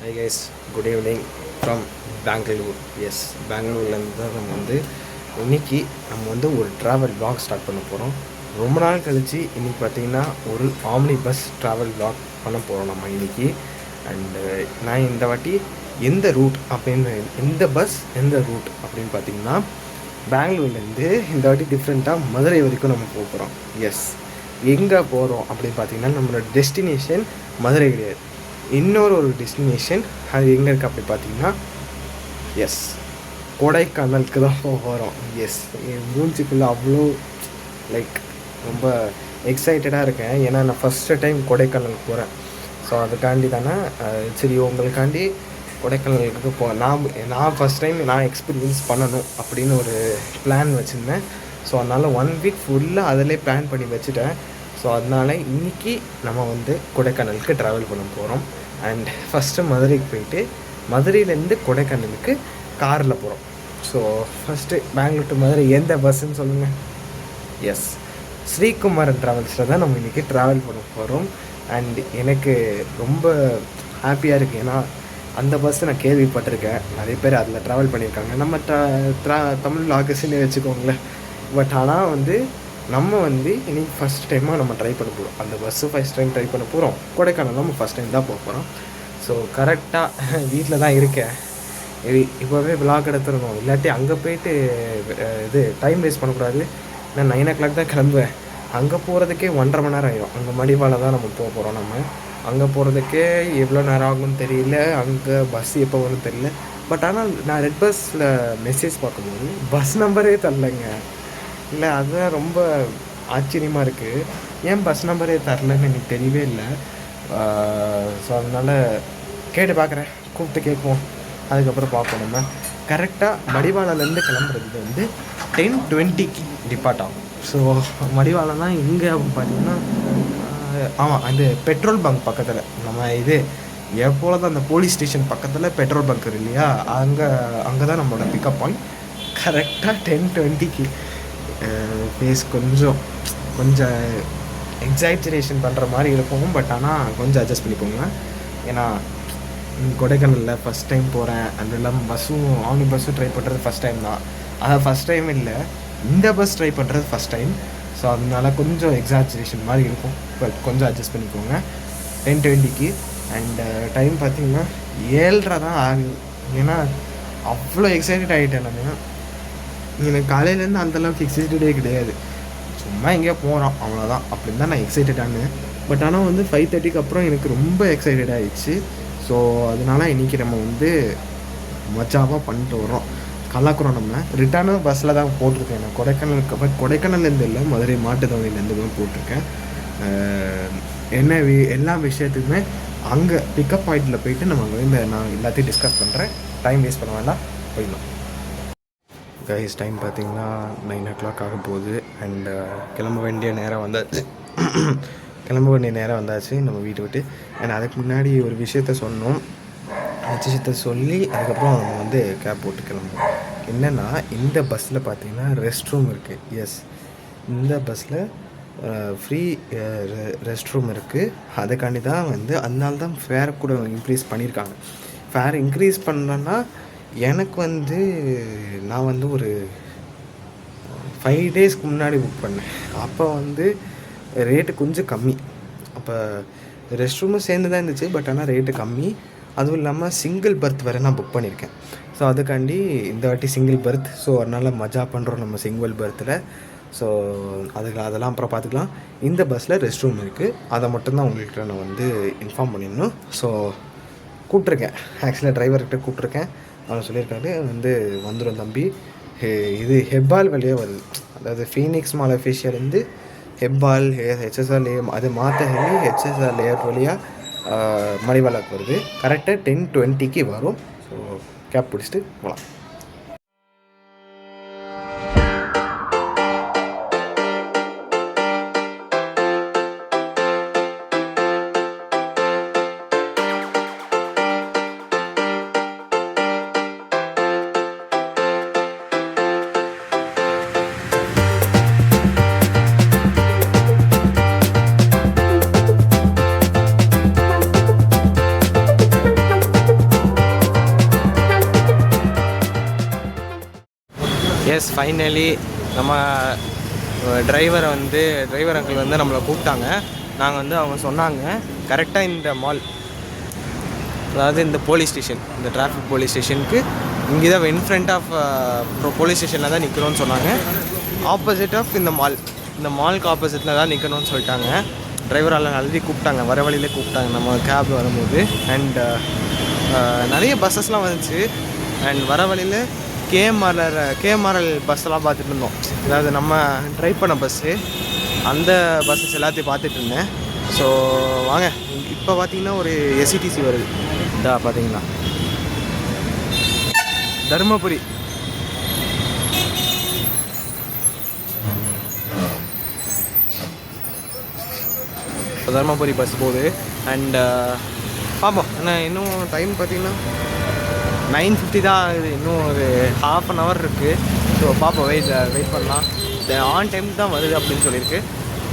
High guys, good evening from Bangalore. Yes, பெங்களூர்லேருந்து தான் நம்ம வந்து ஒரு ட்ராவல் vlog ஸ்டார்ட் பண்ண போகிறோம். ரொம்ப நாள் கழித்து இன்றைக்கி பார்த்திங்கன்னா ஒரு ஆம்னி பஸ் ட்ராவல் vlog பண்ண போகிறோம் நம்ம இன்றைக்கி. அண்டு நான் இந்த வாட்டி எந்த ரூட் அப்படின்னு எந்த பஸ் எந்த ரூட் அப்படின்னு பார்த்திங்கன்னா பெங்களூர்லேருந்து இந்த வாட்டி டிஃப்ரெண்ட்டாக மதுரை வரைக்கும் நம்ம போக போகிறோம். எஸ், எங்கே போகிறோம் அப்படின்னு பார்த்திங்கன்னா நம்மளோட டெஸ்டினேஷன் மதுரை கிடையாது, இன்னொரு டெஸ்டினேஷன். அது எங்கே இருக்குது அப்படி பார்த்தீங்கன்னா எஸ், கொடைக்கானலுக்கு தான் போக போகிறோம். எஸ், என் மூஞ்சிக்குள்ளே அவ்வளோ லைக் ரொம்ப எக்ஸைட்டடாக இருக்கேன். ஏன்னா நான் ஃபஸ்ட்டு டைம் கொடைக்கானலுக்கு போகிறேன். ஸோ அதுக்காண்டி தானே சரி உங்களுக்காண்டி கொடைக்கானலுக்கு நான் ஃபஸ்ட் டைம் நான் எக்ஸ்பீரியன்ஸ் பண்ணணும் அப்படின்னு ஒரு பிளான் வச்சுருந்தேன். ஸோ அதனால் 1 வீக் ஃபுல்லாக அதிலே பிளான் பண்ணி வச்சுட்டேன். ஸோ அதனால் இன்றைக்கி நம்ம வந்து கொடைக்கானலுக்கு ட்ராவல் பண்ண போகிறோம். அண்ட் ஃபஸ்ட்டு மதுரைக்கு போயிட்டு மதுரையிலேருந்து கொடைக்கானலுக்கு காரில் போகிறோம். So first Bangalore to Madurai எந்த பஸ்ஸுன்னு சொல்லுங்கள். எஸ், ஸ்ரீகுமாரன் ட்ராவல்ஸில் தான் நம்ம இன்றைக்கி ட்ராவல் பண்ண போகிறோம். அண்ட் எனக்கு ரொம்ப ஹாப்பியாக இருக்குது. ஏன்னா அந்த பஸ்ஸை நான் கேள்விப்பட்டிருக்கேன், நிறைய பேர் அதில் ட்ராவல் பண்ணியிருக்காங்க. நம்ம தமிழ் vloggers-னு வச்சுக்கோங்களேன். பட் ஆனால் வந்து நம்ம வந்து இன்றைக்கி ஃபஸ்ட் டைமாக நம்ம ட்ரை பண்ண போகிறோம். அந்த பஸ்ஸு ஃபஸ்ட் டைம் ட்ரை பண்ண போகிறோம். கொடைக்கானல் நம்ம ஃபஸ்ட் டைம் தான் போக போகிறோம். ஸோ கரெக்டாக வீட்டில் தான் இருக்கேன். இப்போவே விளாக் எடுத்துடணும், இல்லாட்டி அங்கே போயிட்டு இது டைம் வேஸ்ட் பண்ணக்கூடாது. நான் 9 o'clock தான் கிளம்புவேன். அங்கே போகிறதுக்கே 1.5 மணி நேரம் ஆகிடும். அங்கே மடிவாலை தான் நம்ம போக போகிறோம். நம்ம அங்கே போகிறதுக்கே எவ்வளோ நேரம் ஆகும்னு தெரியல, அங்கே பஸ் எப்போ வரும்னு தெரியல. பட் ஆனால் நான் ரெட் பஸ்ஸில் மெசேஜ் பார்க்கும்போது பஸ் நம்பரே தரலைங்க. இல்லை, அதுதான் ரொம்ப ஆச்சரியமாக இருக்குது. ஏன் பஸ் நம்பரே தரலன்னு எனக்கு தெரியவே இல்லை. ஸோ அதனால் கேட்டு பார்க்குறேன், கூப்பிட்டு கேட்போம், அதுக்கப்புறம் பார்ப்போம். நம்ம கரெக்டாக மடிவாளாலேருந்து கிளம்புறது வந்து 10:20க்கு டிபார்ட் ஆகும். ஸோ மடிவாளா தான் எங்கே அப்படின்னு பார்த்தீங்கன்னா ஆமாம், அந்த பெட்ரோல் பங்க் பக்கத்தில் நம்ம இது எப்போல தான் அந்த போலீஸ் ஸ்டேஷன் பக்கத்தில் பெட்ரோல் பங்க் இருக்கு இல்லையா, அங்கே தான் நம்மளோட பிக்கப் பாயிண்ட். கரெக்டாக 10:20க்கு ஃபேஸ் கொஞ்சம் எக்ஸாஜரேஷன் பண்ணுற மாதிரி இருக்கும். பட் ஆனால் கொஞ்சம் அட்ஜஸ்ட் பண்ணிக்கோங்க. ஏன்னா கொடைக்கானலில் ஃபஸ்ட் டைம் போகிறேன். அது இல்லாமல் ஆம்னி பஸ்ஸும் ட்ரை பண்ணுறது ஃபஸ்ட் டைம் தான். அதான் ஃபஸ்ட் டைம் இல்லை, இந்த பஸ் ட்ரை பண்ணுறது ஃபஸ்ட் டைம். ஸோ அதனால கொஞ்சம் எக்ஸாஜரேஷன் மாதிரி இருக்கும். பட் கொஞ்சம் அட்ஜஸ்ட் பண்ணிக்கோங்க. 10:20க்கு அண்டு டைம் பார்த்திங்கன்னா 7:30 தான் ஆகுது. ஏன்னா அவ்வளோ எக்ஸைட்டட் ஆகிட்டேன் நான். எனக்கு காலையிலேருந்து அந்தளவுக்கு எக்ஸைட்டடே கிடையாது, சும்மா எங்கேயோ போகிறோம் அவ்வளோதான் அப்படின்னு தான் நான் எக்ஸைட்டடானு. பட் ஆனால் வந்து 5:30க்கு அப்புறம் எனக்கு ரொம்ப எக்ஸைட்டட் ஆகிடுச்சு. ஸோ அதனால் இன்றைக்கி நம்ம வந்து மஜாவாக பண்ணிட்டு வரோம். கலாக்குறோம். நம்ம ரிட்டர்னும் பஸ்ஸில் தான் போட்டிருக்கேன். நான் கொடைக்கானல்லேருந்து இல்லை, மதுரை மாட்டுத்தாவணிலேருந்து தான் போட்டிருக்கேன். எல்லா விஷயத்துக்குமே அங்கே பிக்கப் பாயிண்டில் போயிட்டு நம்ம வந்து நான் எல்லாத்தையும் டிஸ்கஸ் பண்ணுறேன். டைம் வேஸ்ட் பண்ண வேண்டாம், போயிடலாம். கைஸ், டைம் பார்த்திங்கன்னா 9 o'clock ஆக போகுது. அண்டு கிளம்ப வேண்டிய நேரம் வந்தாச்சு நம்ம வீட்டை விட்டு. அண்ட் அதுக்கு முன்னாடி ஒரு விஷயத்த சொல்லி அதுக்கப்புறம் நம்ம வந்து கேப் போட்டு கிளம்புவோம். என்னென்னா இந்த பஸ்ஸில் பார்த்திங்கன்னா ரெஸ்ட் ரூம் இருக்குது. எஸ், இந்த பஸ்ஸில் ஃப்ரீ ரெஸ்ட் ரூம் இருக்குது. அதுக்காண்டி தான் வந்து அதனால தான் ஃபேர் கூட இன்க்ரீஸ் பண்ணியிருக்காங்க. ஃபேர் இன்க்ரீஸ் பண்ணலன்னா எனக்கு வந்து நான் வந்து ஒரு 5 daysக்கு முன்னாடி புக் பண்ணேன். அப்போ வந்து ரேட்டு கொஞ்சம் கம்மி. அப்போ ரெஸ்ட் ரூமும் சேர்ந்து தான் இருந்துச்சு, பட் ஆனால் ரேட்டு கம்மி. அதுவும் இல்லாமல் சிங்கிள் பர்த் வேறு நான் புக் பண்ணியிருக்கேன். ஸோ அதுக்காண்டி இந்த வாட்டி சிங்கிள் பர்த். ஸோ அதனால் மஜா பண்ணுறோம் நம்ம சிங்கிள் பர்த்தில். ஸோ அதெல்லாம் அப்புறம் பார்த்துக்கலாம். இந்த பஸ்ஸில் ரெஸ்ட் ரூம் இருக்குது, அதை மட்டும்தான் உங்கள்கிட்ட நான் வந்து இன்ஃபார்ம் பண்ணிடணும். ஸோ கூப்பிட்ருக்கேன், ஆக்சுவலாக டிரைவர்கிட்ட கூப்பிட்ருக்கேன். அவன் சொல்லியிருக்காரு வந்து வந்துடும் தம்பி, இது ஹெப்பால் வழியாக வருது. அதாவது ஃபீனிக்ஸ் மால் அஃபிஷியலேருந்து ஹெப்பால் ஹெச்எஸ்ஆர் லேயர், அது மாற்ற ஹெல்லி ஹெச்எஸ்ஆர் லேயர் வழியாக மணிவாலாக்கு வருது. கரெக்டாக 10:20க்கு வரும். ஸோ கேப் பிடிச்சிட்டு போகலாம். எஸ் ஃபைனலி நம்ம டிரைவர் அங்கிள் வந்து நம்மளை கூப்பிட்டாங்க. நாங்கள் வந்து அவங்க சொன்னாங்க கரெக்டாக இந்த மால், அதாவது இந்த போலீஸ் ஸ்டேஷன், இந்த டிராஃபிக் போலீஸ் ஸ்டேஷனுக்கு இங்கே தான் இன் ஃப்ரண்ட் ஆஃப் போலீஸ் ஸ்டேஷனில் தான் நிற்கணும்னு சொன்னாங்க. ஆப்போசிட் ஆஃப் இந்த மாலுக்கு ஆப்போசிட்டில் தான் நிற்கணும்னு சொல்லிட்டாங்க. டிரைவரால் எழுதி கூப்பிட்டாங்க, வர வழியிலே கூப்பிட்டாங்க நம்ம கேப் வரும்போது. அண்ட் நிறைய பஸ்ஸஸ்லாம் வந்துச்சு. அண்ட் வர வழியில் கேஎம்ஆர்எல் பஸ்ஸெல்லாம் பார்த்துட்டு இருந்தோம். அதாவது நம்ம ட்ரைவ் பண்ண பஸ்ஸு, அந்த பஸ்ஸஸ் எல்லாத்தையும் பார்த்துட்டு இருந்தேன். ஸோ வாங்க, இப்போ பார்த்தீங்கன்னா ஒரு எஸ்இடிசி வருது. இதா பார்த்தீங்கன்னா தருமபுரி. தருமபுரி பஸ் போகுது. அண்ட் பார்ப்போம். ஆனால் இன்னும் டைம் பார்த்தீங்கன்னா 9:50 தான் ஆகுது. இன்னும் ஒரு ½ அன் ஹவர் இருக்குது. ஸோ பார்ப்போம், வெயிட் பண்ணலாம். ஆன் டைம் தான் வருது அப்படின்னு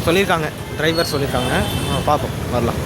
சொல்லியிருக்காங்க, டிரைவர் சொல்லியிருக்காங்க. பார்ப்போம், வரலாம்.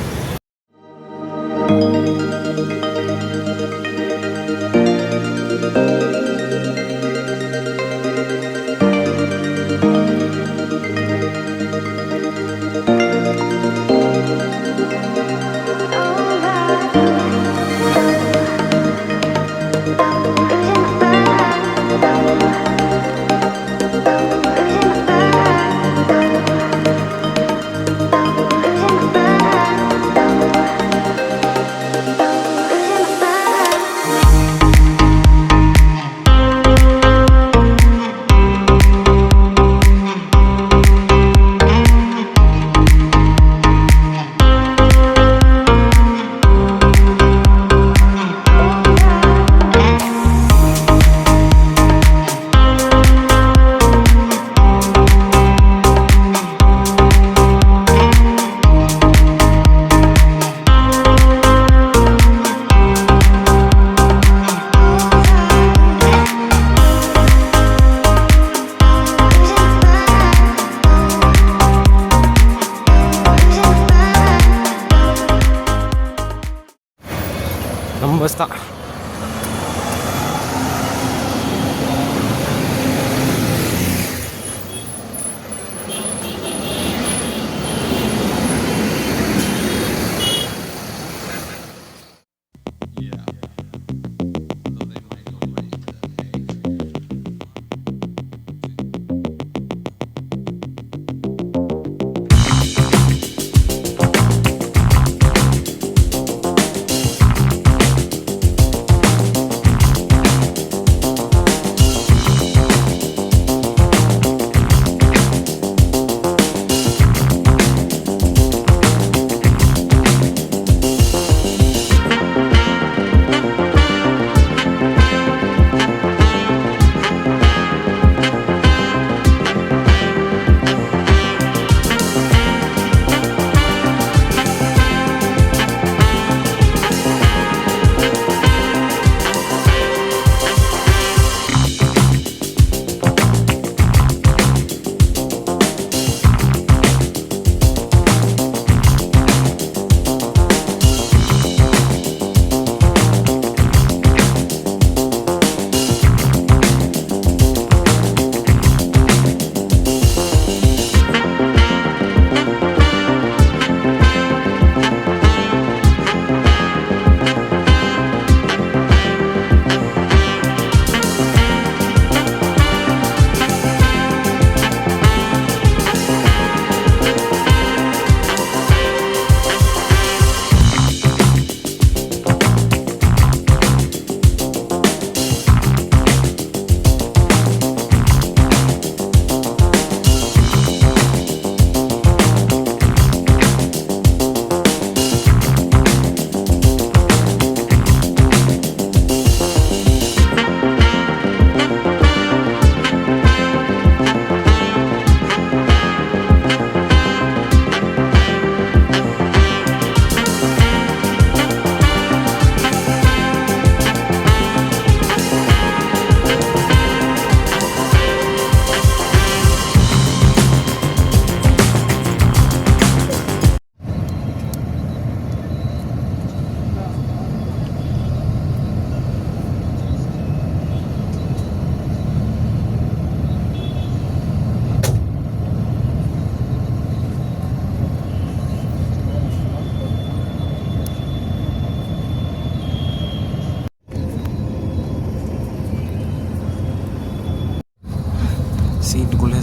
நம்ம பஸ் தான்.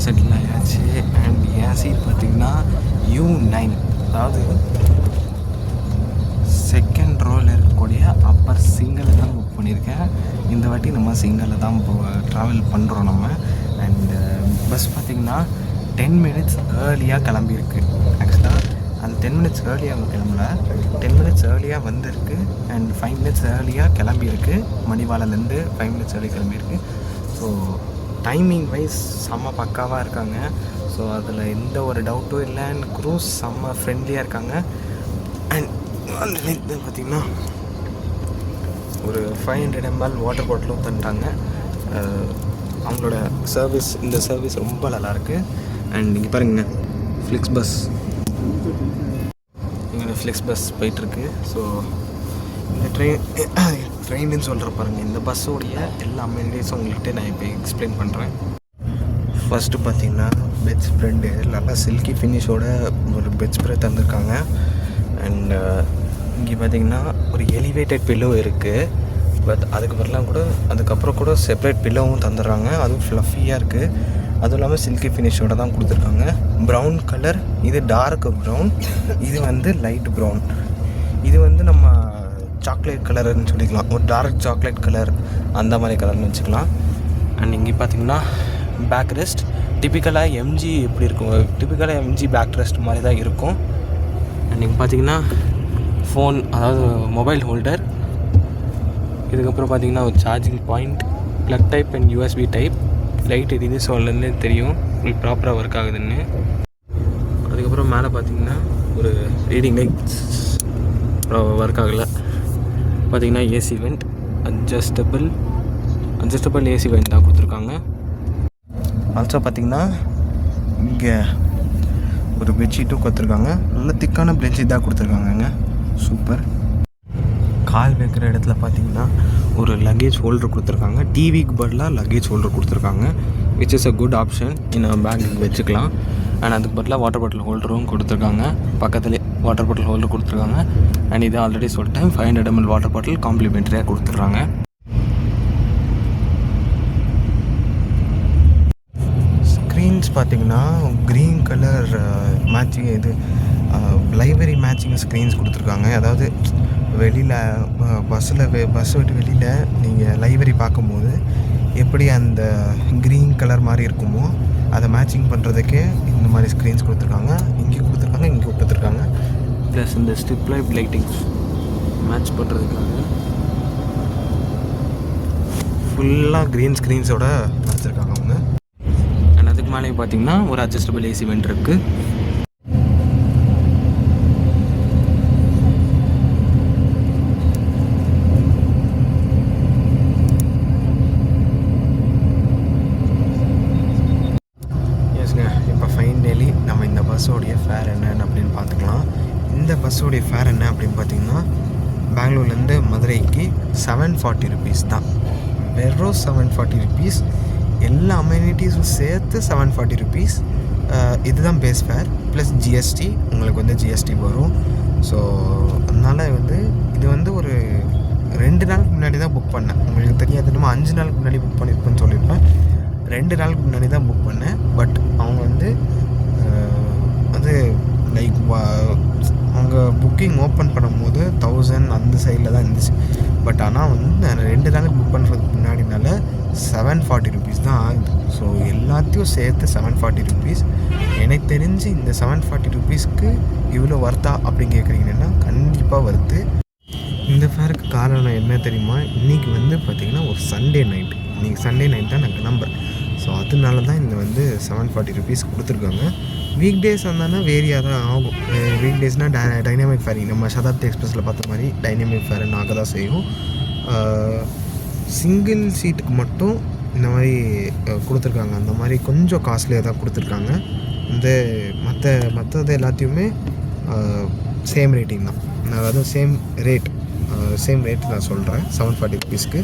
சீட்டில் செட்டில் ஆயாச்சு. அண்ட் என் சீட் பார்த்திங்கன்னா U9, அதாவது செகண்ட் ரோவில் இருக்கக்கூடிய அப்பர் சிங்கிளில் தான் புக் பண்ணியிருக்கேன். இந்த வாட்டி நம்ம சிங்கிளில் தான் இப்போ ட்ராவல் பண்ணுறோம் நம்ம. அண்டு பஸ் பார்த்திங்கன்னா 10 minutes ஏர்லியாக கிளம்பியிருக்கு. ஆக்சுவலாக அந்த 10 minutes ஏர்லியாக கிளம்பல, 10 minutes ஏர்லியாக வந்திருக்கு. அண்ட் 5 minutes ஏர்லியாக கிளம்பியிருக்கு. மணிவாலாலேருந்து 5 minutes ஏர்லி கிளம்பியிருக்கு. ஸோ டைமிங் வைஸ் செம்ம பக்காவாக இருக்காங்க. ஸோ அதில் எந்த ஒரு டவுட்டும் இல்லை. அண்ட் க்ரூஸ் செம்ம ஃப்ரெண்ட்லியாக இருக்காங்க. அண்ட் வந்து பார்த்திங்கன்னா ஒரு 500 ml வாட்டர் பாட்டிலும் தந்துட்டாங்க. அவங்களோட சர்வீஸ், இந்த சர்வீஸ் ரொம்ப நல்லாயிருக்கு. அண்ட் இங்கே பாருங்க, ஃப்ளிக்ஸ் பஸ், இங்கே ஃப்ளிக்ஸ் பஸ் போயிட்டுருக்கு. ஸோ இந்த ட்ரெயின்னு சொல்கிற பாருங்கள், இந்த பஸ்ஸோடைய எல்லா அமெனிட்டிஸும் உங்கள்கிட்ட நான் இப்போ எக்ஸ்பிளைன் பண்ணுறேன். ஃபஸ்ட்டு பார்த்திங்கன்னா பெட் ஸ்ப்ரெட்டு நல்லா சில்கி ஃபினிஷோட ஒரு பெட் ஸ்ப்ரெட் தந்திருக்காங்க. அண்ட் இங்கே பார்த்திங்கன்னா ஒரு எலிவேட்டட் பில்லோ இருக்குது. பட் அதுக்கப்புறம் கூட செப்பரேட் பில்லோவும் தந்துடுறாங்க. அதுவும் ஃப்ளஃபியாக இருக்குது. அதுவும் இல்லாமல் சில்கி ஃபினிஷோட தான் கொடுத்துருக்காங்க. ப்ரௌன் கலர், இது டார்க் ப்ரௌன், இது வந்து லைட் ப்ரௌன். இது வந்து நம்ம சாக்லேட் கலர்னு சொல்லிக்கலாம், ஒரு டார்க் சாக்லேட் கலர் அந்த மாதிரி கலர்னு வச்சுக்கலாம். அண்ட் இங்கே பார்த்திங்கன்னா பேக் ரெஸ்ட் டிப்பிக்கலாக எம்ஜி எப்படி இருக்கும், டிப்பிக்கலாக எம்ஜி பேக் ரெஸ்ட் மாதிரி தான் இருக்கும். அண்ட் இங்கே பார்த்திங்கன்னா ஃபோன், அதாவது மொபைல் ஹோல்டர். இதுக்கப்புறம் பார்த்திங்கன்னா ஒரு charging point, plug type and USB type. Light எரியுது, ஸோ அதுலேருந்தே தெரியும் உங்களுக்கு ப்ராப்பராக ஒர்க் ஆகுதுன்னு. அதுக்கப்புறம் மேலே பார்த்திங்கன்னா ஒரு ரீடிங் லைட்ஸ் ஒர்க் ஆகலை. பார்த்திங்கன்னா AC went, adjustable AC went தான் கொடுத்துருக்காங்க. ஆல்சோ பார்த்திங்கன்னா இங்கே ஒரு பெட்ஷீட்டும் கொடுத்துருக்காங்க. நல்ல திக்கான பெட்ஷீட் தான் கொடுத்துருக்காங்கங்க, சூப்பர். கால் வைக்கிற இடத்துல பார்த்திங்கன்னா ஒரு லக்கேஜ் ஹோல்டர் கொடுத்துருக்காங்க. டிவிக்கு பதிலாக லக்கேஜ் ஹோல்டர் கொடுத்துருக்காங்க, which is a good option. நம்ம பேங்குக்கு வச்சுக்கலாம். அண்ட் அதுக்கு பதிலாக வாட்டர் பாட்டில் ஹோல்டரும் கொடுத்துருக்காங்க. பக்கத்துலேயே வாட்டர் பாட்டில் ஹோல்டர் கொடுத்துருக்காங்க. அண்ட் இது ஆல்ரெடி சொல்லிட்டேன், 500 ml வாட்டர் பாட்டில் காம்ப்ளிமெண்ட்ரியாக கொடுத்துட்றாங்க. ஸ்க்ரீன்ஸ் பார்த்திங்கன்னா க்ரீன் கலர் மேட்சிங், இது லைப்ரரி மேட்சிங் ஸ்க்ரீன்ஸ் கொடுத்துருக்காங்க. அதாவது வெளியில் பஸ் விட்டு வெளியில் நீங்கள் லைப்ரரி பார்க்கும்போது எப்படி அந்த க்ரீன் கலர் மாதிரி இருக்குமோ அதை மேட்சிங் பண்ணுறதுக்கே இந்த மாதிரி ஸ்க்ரீன்ஸ் கொடுத்துருக்காங்க. இங்கே கொடுத்துருக்காங்க. ப்ளஸ் இந்த ஸ்ட்ரிப் லைட்டிங்ஸ் மேட்ச் பண்ணுறதுக்காக ஃபுல்லாக க்ரீன் ஸ்க்ரீன்ஸோட வச்சுருக்காங்க அவங்க. அண்ட் அதுக்கு மேலே பார்த்திங்கன்னா ஒரு அட்ஜஸ்டபிள் ஏசி வெண்ட் இருக்குது. நம்ம இந்த பஸ்ஸோடைய ஃபேர் என்னன்னு அப்படின்னு பார்த்துக்கலாம். இந்த பஸ்ஸோடைய ஃபேர் என்ன அப்படின்னு பார்த்தீங்கன்னா, பெங்களூர்லேருந்து மதுரைக்கு 740 rupees தான். வெறும் 740 rupees. எல்லா அமெனிட்டிஸும் சேர்த்து 740 rupees. இதுதான் பேஸ் ஃபேர் ப்ளஸ் GST. உங்களுக்கு வந்து GST வரும். ஸோ அதனால் இது வந்து ஒரு 2 நாளுக்கு முன்னாடி தான் புக் பண்ணேன். உங்களுக்கு தெரியாது, நம்ம 5 நாளுக்கு முன்னாடி புக் பண்ணியிருப்பேன்னு சொல்லியிருப்பேன். 2 நாளுக்கு முன்னாடி தான் புக் பண்ணேன். பட் அவங்க அது லைக் அவங்க புக்கிங் ஓப்பன் பண்ணும்போது 1000 அந்த சைடில் தான் இருந்துச்சு. பட் ஆனால் நான் 2 நாளுக்கு புக் பண்ணுறதுக்கு முன்னாடினால 740 rupees தான் ஆகுது. ஸோ எல்லாத்தையும் சேர்த்து 740 rupees. எனக்கு தெரிஞ்சு இந்த 740 rupeesக்கு இவ்வளோ வர்த்தா அப்படின்னு கேட்குறீங்கன்னா கண்டிப்பாக வருது. இந்த ஃபேருக்கு காரணம் என்ன தெரியுமா? இன்றைக்கி பார்த்திங்கன்னா ஒரு சண்டே நைட். இன்றைக்கி சண்டே நைட் தான் நான் கிளம்புறேன். ஸோ அதனால தான் இந்த 740 rupees கொடுத்துருக்காங்க. வீக் டேஸ் வந்தாலும் வேரியாக தான் ஆகும். வீக் டேஸ்னால் டைனாமிக் ஃபேரிங், நம்ம சதாப்தி எக்ஸ்பிரஸில் பார்த்த மாதிரி டைனாமிக் ஃபேரிங் ஆக தான் செய்யும். சிங்கிள் சீட்டுக்கு மட்டும் இந்த மாதிரி கொடுத்துருக்காங்க. அந்த மாதிரி கொஞ்சம் காஸ்ட்லியாக தான் கொடுத்துருக்காங்க. மற்றது எல்லாத்தையுமே சேம் ரேட்டிங் தான். அதாவது சேம் ரேட் நான் சொல்கிறேன் 740 rupeesக்கு.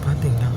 பார்த்தீங்கன்னா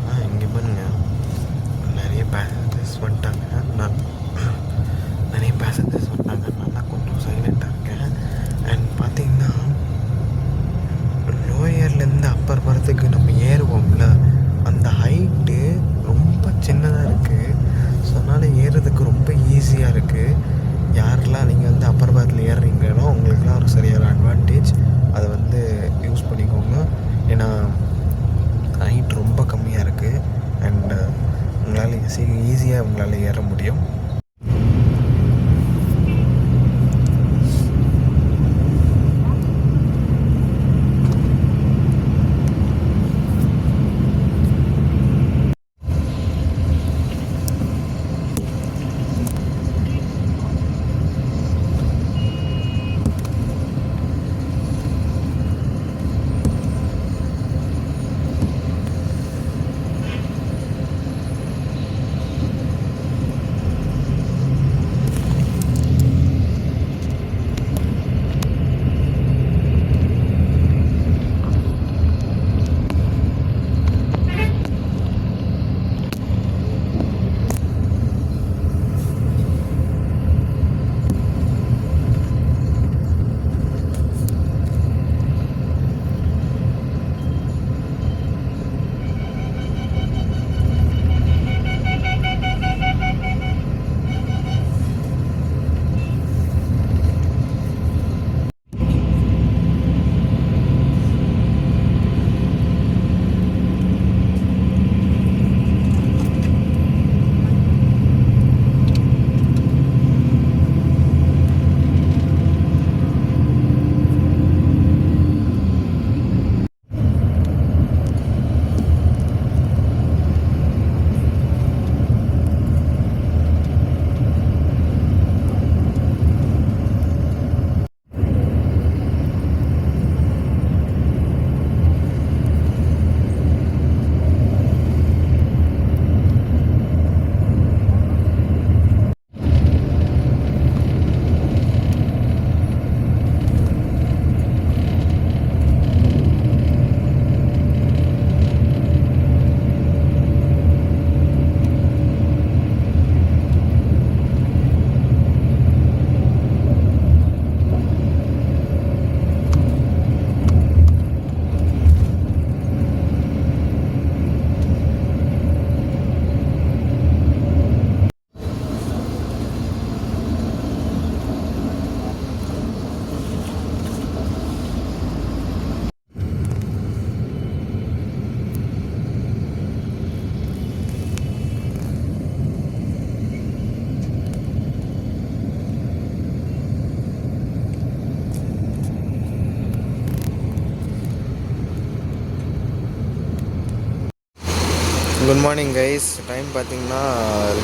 குட் மார்னிங் கைஸ். டைம் பார்த்தீங்கன்னா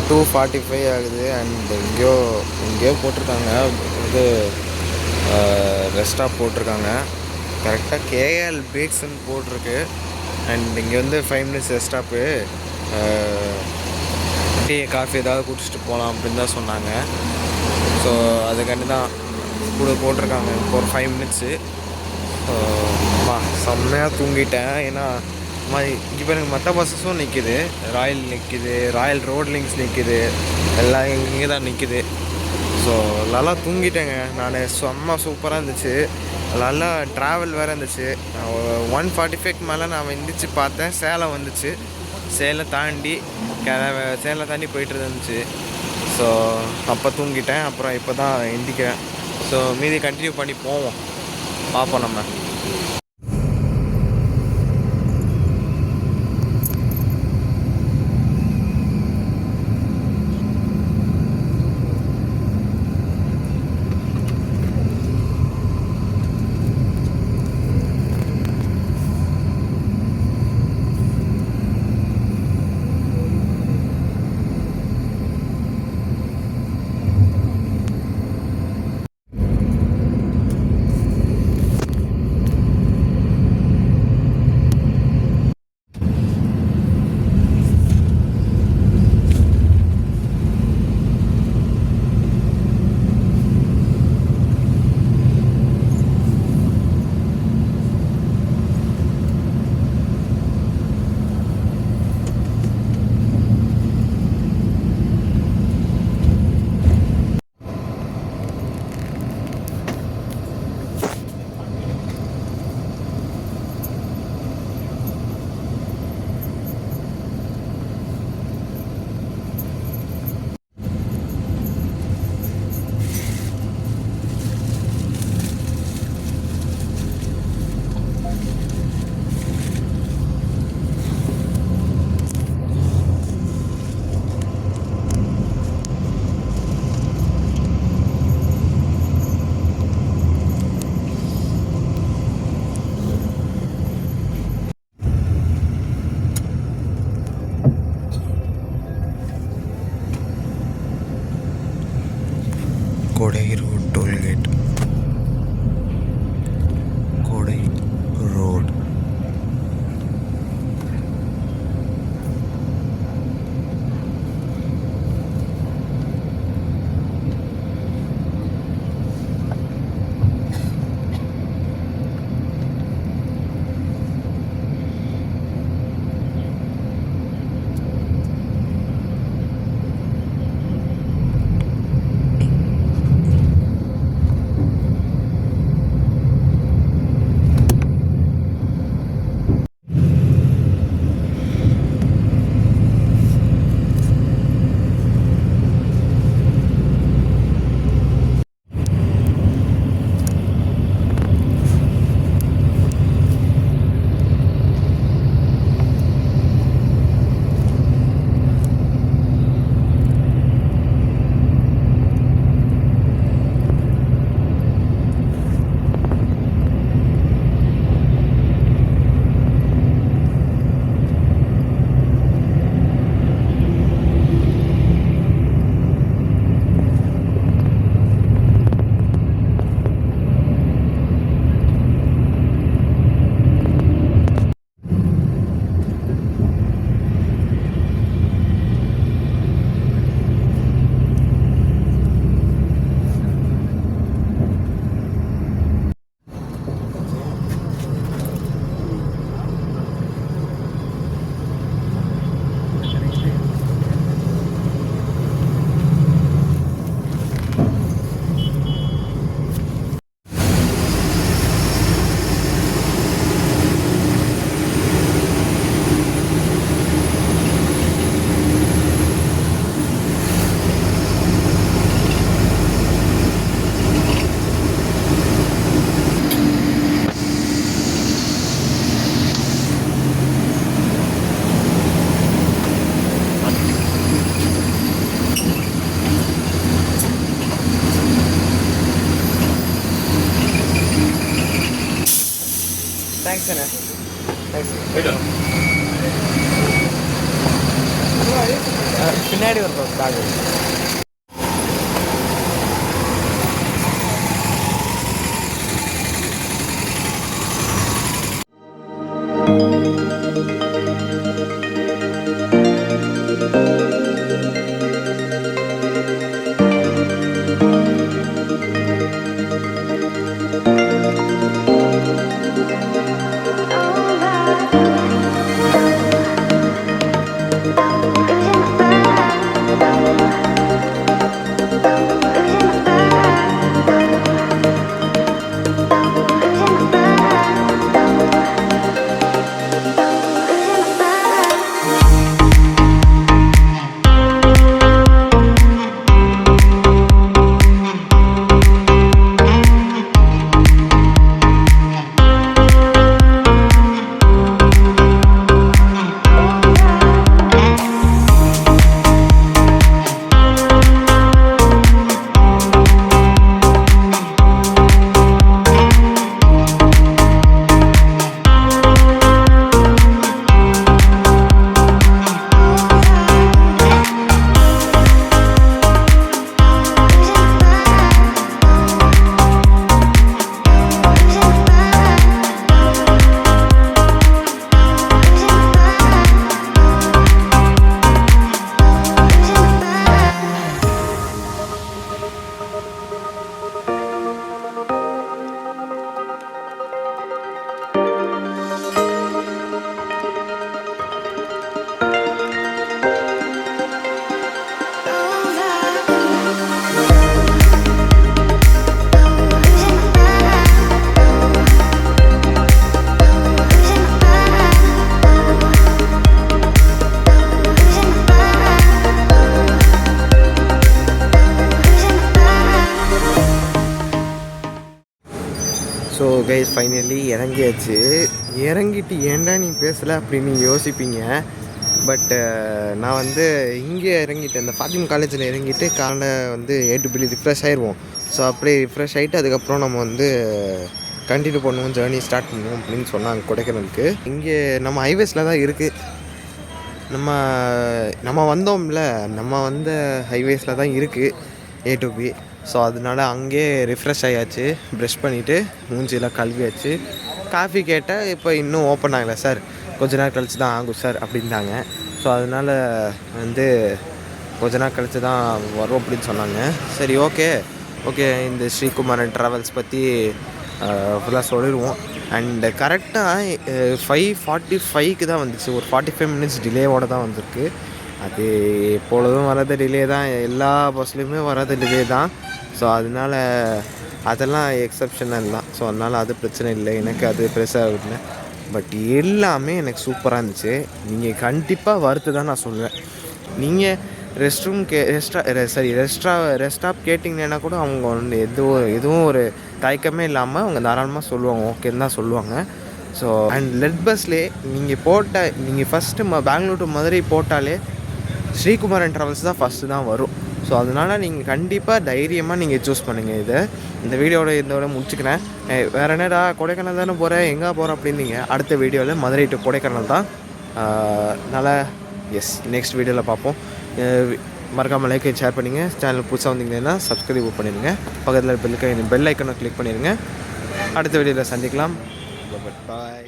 2:45 ஆகுது. அண்ட் எங்கேயோ போட்டிருக்காங்க, இது ரெஸ்ட் ஸ்டாப் போட்டிருக்காங்க. கரெக்டாக கேஎல் பேக்ஸ்ன்னு போட்டிருக்கு. அண்ட் இங்கே வந்து 5 minutes rest stop. Tea coffee ஏதாவது குடிச்சிட்டு போகலாம் அப்படின்னு தான் சொன்னாங்க. ஸோ அதுக்காண்டி தான் கூட போட்டிருக்காங்க. இப்போ ஒரு 5 மினிட்ஸு. செம்மையாக தூங்கிட்டேன். ஏன்னா இங்கே பாருங்க, மற்ற பஸ்ஸஸும் நிற்கிது. ராயல் நிற்கிது, ராயல் ரோட் லிங்க்ஸ் நிற்கிது, எல்லாம் இங்கே தான் நிற்கிது. ஸோ நல்லா தூங்கிட்டேங்க நான். செம்ம சூப்பராக இருந்துச்சு. நல்லா ட்ராவல் வேறு இருந்துச்சு. 1:45 மேலே நான் எந்திரிச்சு பார்த்தேன், சேலம் வந்துச்சு. சேலம் தாண்டி போயிட்டு இருந்துச்சு. ஸோ அப்போ தூங்கிட்டேன். அப்புறம் இப்போ தான் எந்திக்கிறேன். ஸோ மீதி கண்டினியூ பண்ணி போவோம், பார்ப்போம் நம்ம. Kodai road toll gate, Kodai road. Thanks அண்ணா, தேங்க்ஸ். பின்னாடி ஒரு பேக். ஸோ கைஸ் ஃபைனலி இறங்கியாச்சு. இறங்கிட்டு ஏன்டா நீ பேசலை அப்படின்னு யோசிப்பீங்க. பட்டு நான் வந்து இங்கே இறங்கிட்டேன், இந்த ஃபாத்திமா காலேஜில் இறங்கிட்டு காலைல வந்து ஏ2பியில் ரிஃப்ரெஷ் ஆயிடுவோம். ஸோ அப்படியே ரிஃப்ரெஷ் ஆகிட்டு அதுக்கப்புறம் நம்ம வந்து கண்டினியூ பண்ணுவோம், ஜேர்னி ஸ்டார்ட் பண்ணுவோம் அப்படின்னு சொன்னாங்க கொடைக்கானலுக்கு. இங்கே நம்ம ஹைவேஸில் தான் இருக்குது. நம்ம வந்தோம்ல, நம்ம வந்த ஹைவேஸில் தான் இருக்குது ஏ2பி. ஸோ அதனால அங்கேயே ரிஃப்ரெஷ் ஆகியாச்சு, ப்ரெஷ் பண்ணிவிட்டு மூஞ்சியெல்லாம் கழுவியாச்சு. காஃபி கேட்டால் இப்போ இன்னும் ஓப்பன் ஆகலை சார், கொஞ்ச நேரம் கழித்து தான் ஆகும் சார் அப்படின்ட்டாங்க. ஸோ அதனால் வந்து கொஞ்ச நேரம் கழித்து தான் வரும் அப்படின்னு சொன்னாங்க. சரி ஓகே இந்த ஸ்ரீகுமாரன் ட்ராவல்ஸ் பற்றி ஃபுல்லாக சொல்லிடுவோம். அண்டு கரெக்டாக 5:45க்கு தான் வந்துச்சு, ஒரு 45 மினிட்ஸ் டிலேவோடு தான் வந்திருக்கு. அது எப்பொழுதும் வர்றது டிலே தான், எல்லா பஸ்லேயுமே வர்றது டிலே தான். ஸோ அதனால் அதெல்லாம் எக்ஸப்ஷனல் தான். ஸோ அதனால் அது பிரச்சனை இல்லை, எனக்கு அது பெருசாக இல்லை. பட் எல்லாமே எனக்கு சூப்பராக இருந்துச்சு. நீங்கள் கண்டிப்பாக வருது தான் நான் சொல்லுவேன். நீங்கள் ரெஸ்டாப் கேட்டிங்கன்னா கூட அவங்க வந்து எதுவும் ஒரு தயக்கமே இல்லாமல் அவங்க தாராளமாக சொல்லுவாங்க, ஓகேன்னு தான் சொல்லுவாங்க. ஸோ அண்ட் லெட் பஸ்லேயே நீங்கள் ஃபஸ்ட்டு பெங்களூர் டு மதுரை போட்டாலே ஸ்ரீகுமாரன் ட்ராவல்ஸ் தான் ஃபஸ்ட்டு தான் வரும். ஸோ அதனால் நீங்கள் கண்டிப்பாக தைரியமாக நீங்கள் சூஸ் பண்ணுங்கள். இந்த இதோட முடிச்சுக்கிறேன். வேறு என்னடா கொடைக்கானல் தானே போகிறேன், எங்கே போகிறேன் அப்படின்னீங்க. அடுத்த வீடியோவில் மதுரை டு கொடைக்கானல் தான். நல்லா நெக்ஸ்ட் வீடியோவில் பார்ப்போம். மறக்காமல் லைக் ஷேர் பண்ணிங்க. சேனல் புதுசாக வந்தீங்கன்னா சப்ஸ்கிரைப் பண்ணிடுங்க. பக்கத்தில் பெல் ஐக்கனை கிளிக் பண்ணிடுங்க. அடுத்த வீடியோவில் சந்திக்கலாம். பாய்.